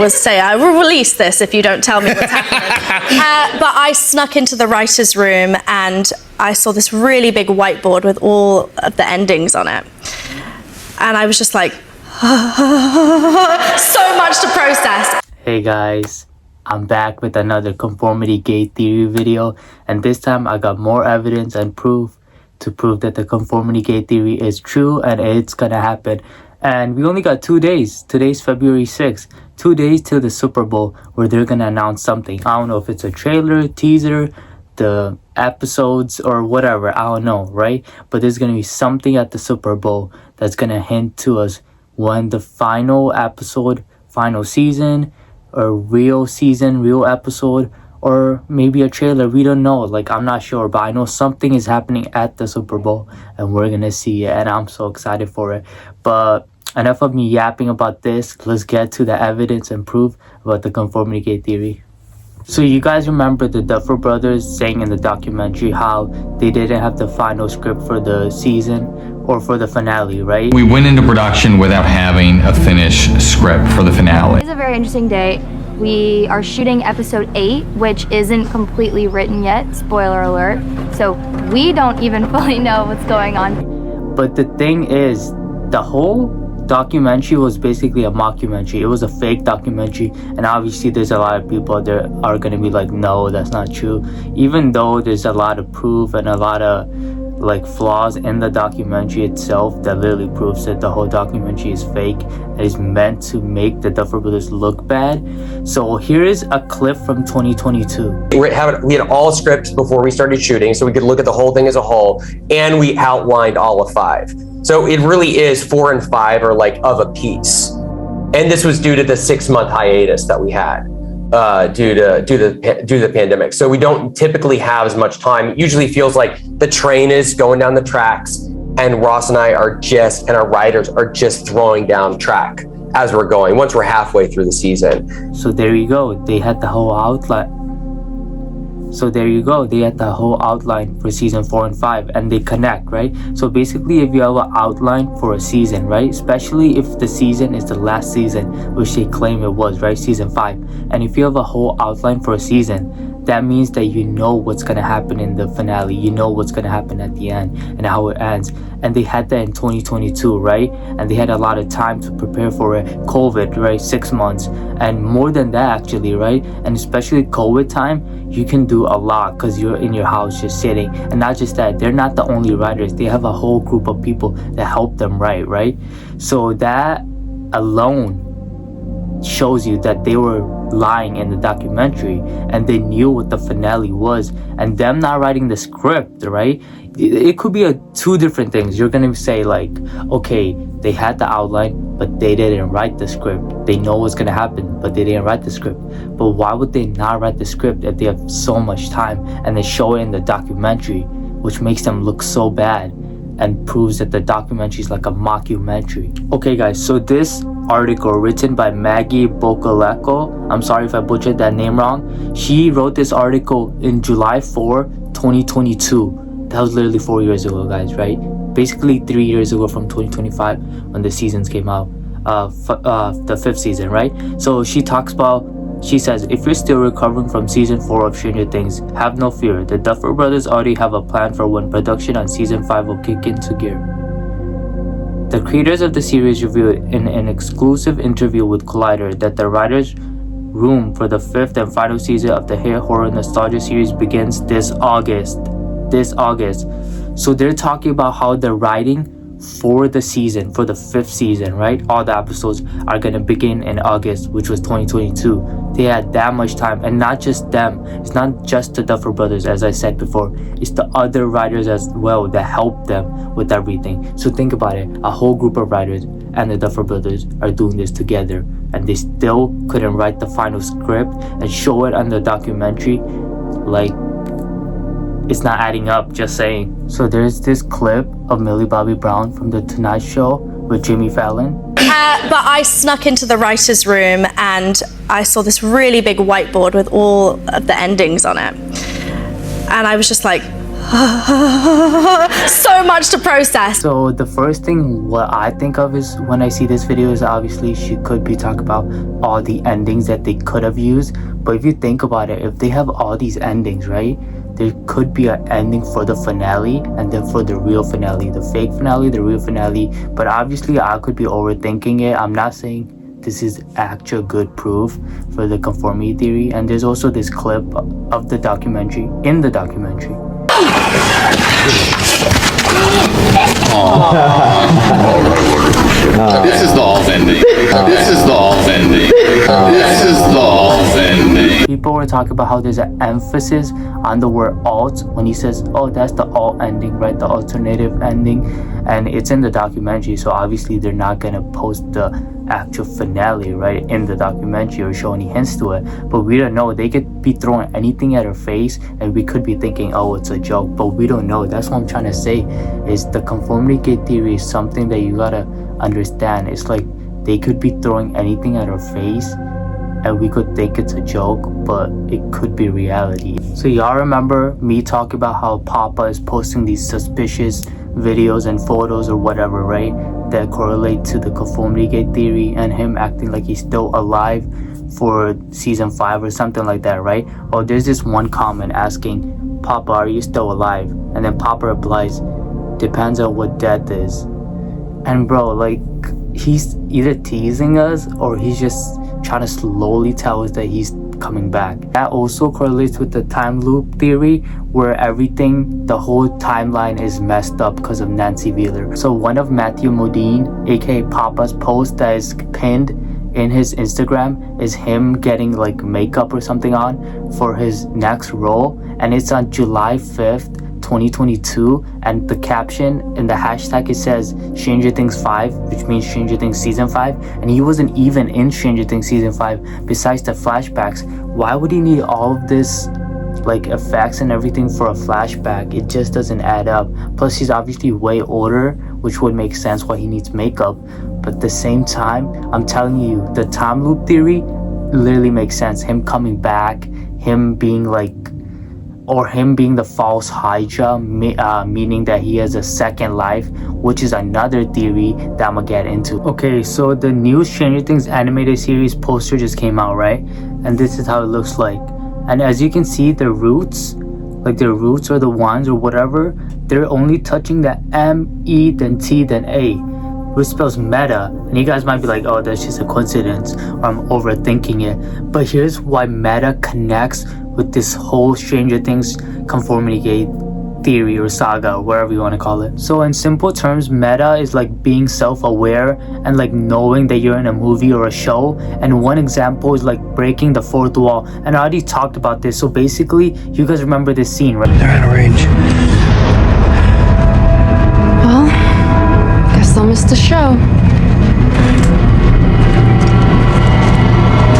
was say, I will release this if you don't tell me what's happening. But I snuck into the writer's room and I saw this really big whiteboard with all of the endings on it. And I was just like, so much to process. Hey guys, I'm back with another conformity gate theory video, and this time I got more evidence and proof to prove that the conformity gate theory is true and it's gonna happen. And we only got 2 days. Today's February 6th. 2 days till the Super Bowl where they're gonna announce something. I don't know if it's a trailer, teaser, the episodes, or whatever. I don't know, right? But there's gonna be something at the Super Bowl that's gonna hint to us when the final episode, final season, or real season, real episode, or maybe a trailer. We don't know. Like, I'm not sure, but I know something is happening at the Super Bowl and we're gonna see it, and I'm so excited for it. But enough of me yapping about this. Let's get to the evidence and proof about the conformity gate theory. So you guys remember the Duffer Brothers saying in the documentary how they didn't have the final script for the season or for the finale, right? We went into production without having a finished script for the finale. It's a very interesting day. We are shooting episode 8, which isn't completely written yet, spoiler alert. So we don't even fully know what's going on. But the thing is, the whole documentary was basically a mockumentary. It was a fake documentary, and obviously there's a lot of people that are gonna be like, no, that's not true, even though there's a lot of proof and a lot of like flaws in the documentary itself that literally proves that the whole documentary is fake and is meant to make the Duffer Brothers look bad. So here is a clip from 2022. We had all scripts before we started shooting, so we could look at the whole thing as a whole, and we outlined all of 5. So it really is 4 and 5 are like of a piece. And this was due to the 6-month hiatus that we had due to the pandemic. So we don't typically have as much time. It usually feels like the train is going down the tracks, and Ross and I and our writers are just throwing down track as we're going, once we're halfway through the season. So there you go. They had the whole outline. For season 4 and 5, and they connect, right? So basically, if you have an outline for a season, right, especially if the season is the last season, which they claim it was, right, season 5, and if you have a whole outline for a season, that means that you know what's gonna happen in the finale, you know what's gonna happen at the end and how it ends. And they had that in 2022, right? And they had a lot of time to prepare for it. COVID, right? 6 months and more than that, actually, right? And especially COVID time, you can do a lot because you're in your house just sitting. And not just that, they're not the only writers. They have a whole group of people that help them write, right? So that alone shows you that they were lying in the documentary and they knew what the finale was. And them not writing the script, right, it could be 2 different things. You're gonna say like, okay, they had the outline but they didn't write the script. They know what's gonna happen but they didn't write the script. But why would they not write the script if they have so much time and they show it in the documentary, which makes them look so bad and proves that the documentary is like a mockumentary? Okay guys, so this article written by Maggie Bokaleko, I'm sorry if I butchered that name wrong. She wrote this article in July 4, 2022. That was literally 4 years ago, guys, right? Basically 3 years ago from 2025 when the seasons came out, the 5th season, right? So she says, if you're still recovering from season 4 of Stranger Things, have no fear. The Duffer Brothers already have a plan for when production on season 5 will kick into gear. The creators of the series revealed in an exclusive interview with Collider that the writers' room for the 5th and final season of the hit horror nostalgia series begins this August. So they're talking about how the writing for the season, for the 5th season, right? All the episodes are gonna begin in August, which was 2022. They had that much time, and not just them. It's not just the Duffer Brothers, as I said before. It's the other writers as well that helped them with everything. So think about it. A whole group of writers and the Duffer Brothers are doing this together, and they still couldn't write the final script and show it on the documentary. Like, it's not adding up, just saying. So there's this clip of Millie Bobby Brown from The Tonight Show with Jimmy Fallon. But I snuck into the writer's room and I saw this really big whiteboard with all of the endings on it. And I was just like, So much to process. So the first thing what I think of is when I see this video is obviously she could be talking about all the endings that they could have used. But if you think about it, if they have all these endings, right, there could be an ending for the finale and then for the real finale, the fake finale, the real finale. But obviously I could be overthinking it. I'm not saying this is actual good proof for the conformity theory. And there's also this clip of the documentary, in the documentary. This is the alt ending. This is the alt ending. This is the alt ending. People were talking about how there's an emphasis on the word alt when he says, oh, that's the alt ending, right? The alternative ending. And it's in the documentary, so obviously they're not gonna post the actual finale, right, in the documentary or show any hints to it. But we don't know. They could be throwing anything at her face and we could be thinking, oh, it's a joke, but we don't know. That's what I'm trying to say, is the conformity gate theory is something that you gotta understand. It's like they could be throwing anything at her face and we could think it's a joke, but it could be reality. So y'all remember me talking about how Papa is posting these suspicious videos and photos or whatever, right, that correlate to the conformity gate theory and him acting like he's still alive for season 5 or something like that, right? Oh, there's this one comment asking, Papa, are you still alive? And then Papa replies, depends on what death is. And bro, like, he's either teasing us or he's just trying to slowly tell us that he's coming back. That also correlates with the time loop theory, where everything, the whole timeline is messed up because of Nancy Wheeler. So one of Matthew Modine, aka Papa's post that is pinned in his Instagram is him getting like makeup or something on for his next role, and it's on July 5th 2022, and the caption in the hashtag, it says Stranger Things 5, which means Stranger Things season 5, and he wasn't even in Stranger Things season 5 besides the flashbacks. Why would he need all of this like effects and everything for a flashback? It just doesn't add up. Plus he's obviously way older, which would make sense why he needs makeup. But at the same time, I'm telling you, the time loop theory literally makes sense. Him coming back, him being like, or him being the false hydra, meaning that he has a second life, which is another theory that I'm gonna get into. Okay, so the new Stranger Things animated series poster just came out, right? And this is how it looks like. And as you can see, the roots, like the roots or the ones or whatever, they're only touching the M, E, then T, then A, which spells meta. And you guys might be like, oh, that's just a coincidence, or I'm overthinking it. But here's why meta connects with this whole Stranger Things conformity gate theory or saga, or whatever you want to call it. So in simple terms, meta is like being self-aware and like knowing that you're in a movie or a show. And one example is like breaking the fourth wall, and I already talked about this. So basically, you guys remember this scene, right? They're out of range. Well, guess they'll miss the show.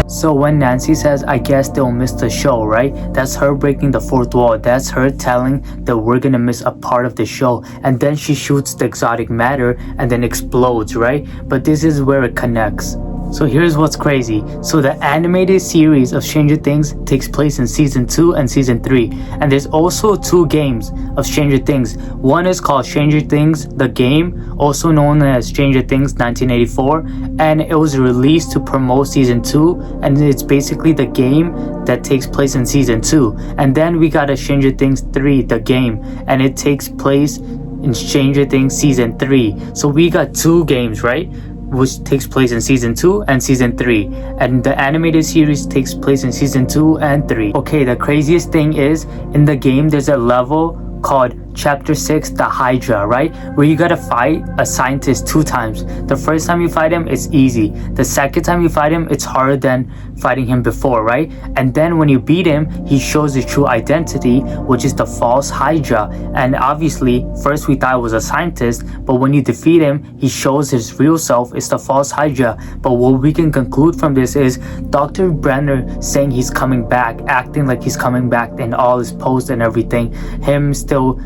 So when Nancy says, I guess they'll miss the show, right? That's her breaking the fourth wall. That's her telling that we're gonna miss a part of the show. And then she shoots the exotic matter and then explodes, right? But this is where it connects. So here's what's crazy. So the animated series of Stranger Things takes place in season 2 and season 3. And there's also 2 games of Stranger Things. One is called Stranger Things The Game, also known as Stranger Things 1984. And it was released to promote season 2. And it's basically the game that takes place in season 2. And then we got a Stranger Things 3, The Game. And it takes place in Stranger Things season 3. So we got 2 games, right? Which takes place in season 2 and season 3, and the animated series takes place in season 2 and 3. Okay, the craziest thing is, in the game there's a level called Chapter 6, the Hydra, right? Where you gotta fight a scientist 2 times. The first time you fight him, it's easy. The second time you fight him, it's harder than fighting him before, right? And then when you beat him, he shows his true identity, which is the false Hydra. And obviously, first we thought it was a scientist, but when you defeat him, he shows his real self, it's the false Hydra. But what we can conclude from this is Dr. Brenner saying he's coming back, acting like he's coming back in all his posts and everything, him still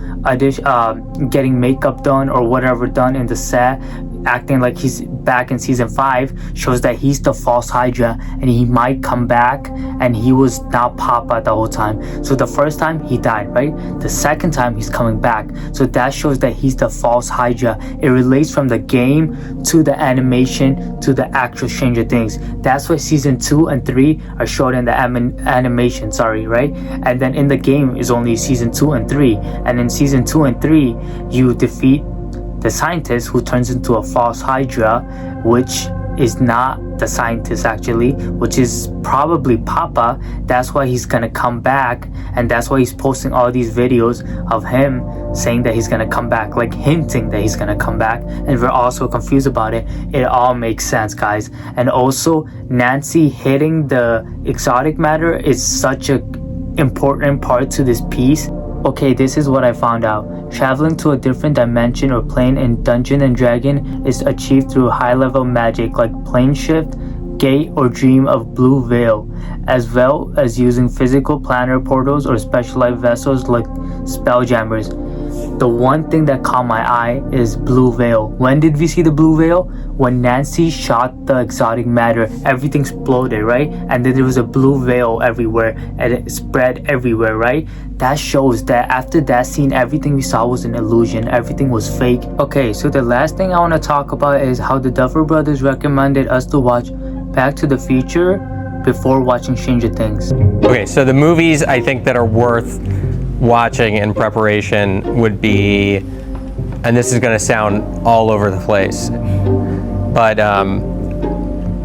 getting makeup done or whatever done in the set, acting like he's back in season 5 shows that he's the false hydra and he might come back and he was not Papa the whole time. So the first time he died, right? The second time he's coming back, so that shows that he's the false hydra. It relates from the game to the animation to the actual Stranger Things. That's why season 2 and 3 are showed in the animation, right? And then in the game is only season 2 and 3, and in season 2 and 3 you defeat the scientist who turns into a false hydra, which is not the scientist actually, which is probably Papa. That's why he's gonna come back, and that's why he's posting all these videos of him saying that he's gonna come back, like hinting that he's gonna come back, and we're all so confused about it. It all makes sense, guys. And also Nancy hitting the exotic matter is such a important part to this piece. Okay, this is what I found out. Traveling to a different dimension or plane in Dungeon and Dragon is achieved through high-level magic like plane shift, gate, or dream of blue veil, as well as using physical planar portals or specialized vessels like spelljammers. The one thing that caught my eye is blue veil. When did we see the blue veil? When Nancy shot the exotic matter, everything exploded, right? And then there was a blue veil everywhere and it spread everywhere, right? That shows that after that scene, everything we saw was an illusion. Everything was fake. Okay, so the last thing I want to talk about is how the Duffer Brothers recommended us to watch Back to the Future before watching Stranger Things. Okay, so the movies I think that are worth watching in preparation would be, and this is going to sound all over the place, but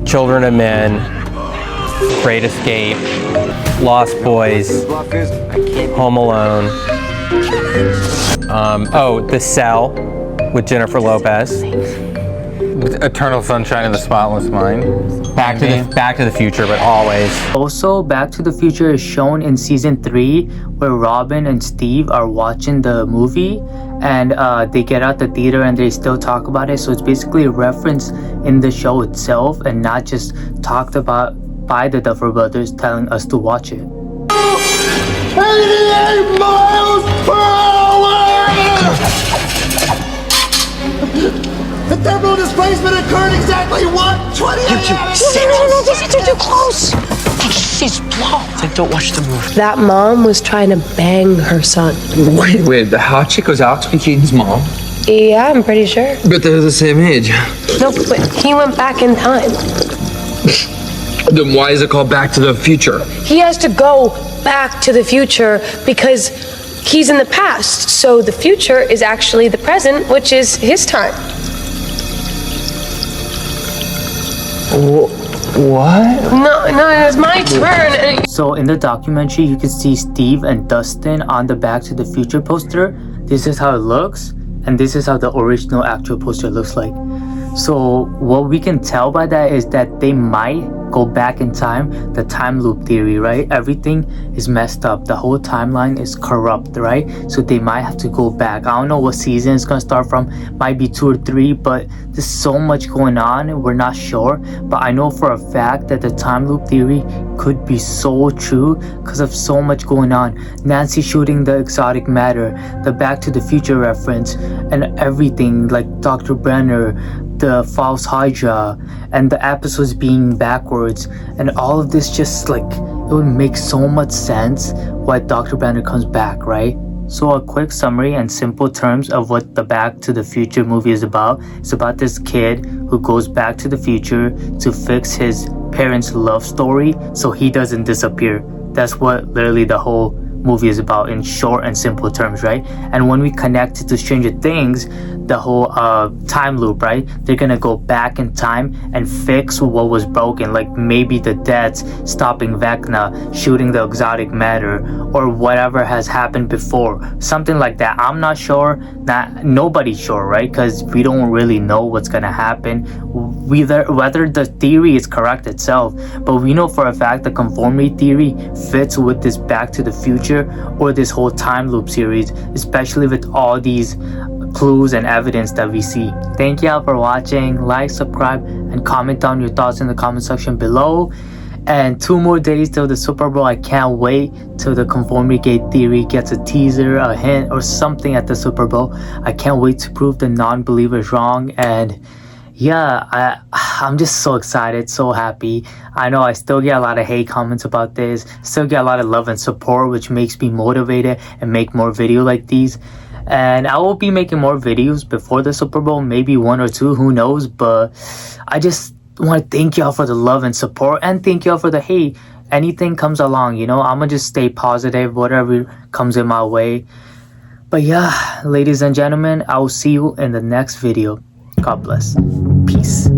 Children of Men, Great Escape, Lost Boys, Home Alone, The Cell with Jennifer Lopez, Eternal Sunshine of the Spotless Mind, Back to the Future, but always. Also, Back to the Future is shown in season 3 where Robin and Steve are watching the movie and they get out the theater and they still talk about it. So it's basically a reference in the show itself and not just talked about by the Duffer Brothers telling us to watch it. 88 miles per hour! The thermal displacement occurred exactly what? 28 hours? No, these are too close. She's blown. Then don't watch the movie. That mom was trying to bang her son. Wait, the hot chick was Alex P. Keaton's mom? Yeah, I'm pretty sure. But they're the same age. No, but he went back in time. Then why is it called Back to the Future? He has to go back to the future because he's in the past. So the future is actually the present, which is his time. What? No, it's my turn. So in the documentary, you can see Steve and Dustin on the Back to the Future poster. This is how it looks, and this is how the original actual poster looks like. So what we can tell by that is that they might go back in time, the time loop theory, right? Everything is messed up. The whole timeline is corrupt, right? So they might have to go back. I don't know what season it's gonna start from. Might be 2 or 3, but there's so much going on. We're not sure. But I know for a fact that the time loop theory could be so true because of so much going on. Nancy shooting the exotic matter, the Back to the Future reference, and everything like Dr. Brenner, the false hydra, and the episodes being backwards, and all of this just like it would make so much sense why Dr. Banner comes back, right? So a quick summary and simple terms of what the Back to the Future movie is about. It's about this kid who goes back to the future to fix his parents' love story so he doesn't disappear. That's what literally the whole movie is about in short and simple terms, right? And when we connect it to Stranger Things, the whole time loop, right? They're gonna go back in time and fix what was broken, like maybe the deaths, stopping Vecna, shooting the exotic matter, or whatever has happened before, something like that. I'm not sure, nobody's sure, right? Because we don't really know what's gonna happen, whether the theory is correct itself. But we know for a fact the conformity theory fits with this Back to the Future or this whole time loop series, especially with all these clues and evidence that we see. Thank y'all for watching. Like, subscribe, and comment down your thoughts in the comment section below. And 2 more days till the Super Bowl. I can't wait till the conformity gate theory gets a teaser, a hint, or something at the Super Bowl. I can't wait to prove the non-believers wrong. And yeah, I'm just so excited, so happy. I know I still get a lot of hate comments about this, still get a lot of love and support, which makes me motivated and make more videos like these. And I will be making more videos before the Super Bowl, maybe 1 or 2, who knows. But I just want to thank y'all for the love and support, and thank y'all for the hate. Anything comes along, you know, I'm gonna just stay positive, whatever comes in my way. But yeah, ladies and gentlemen, I will see you in the next video. God bless. Peace.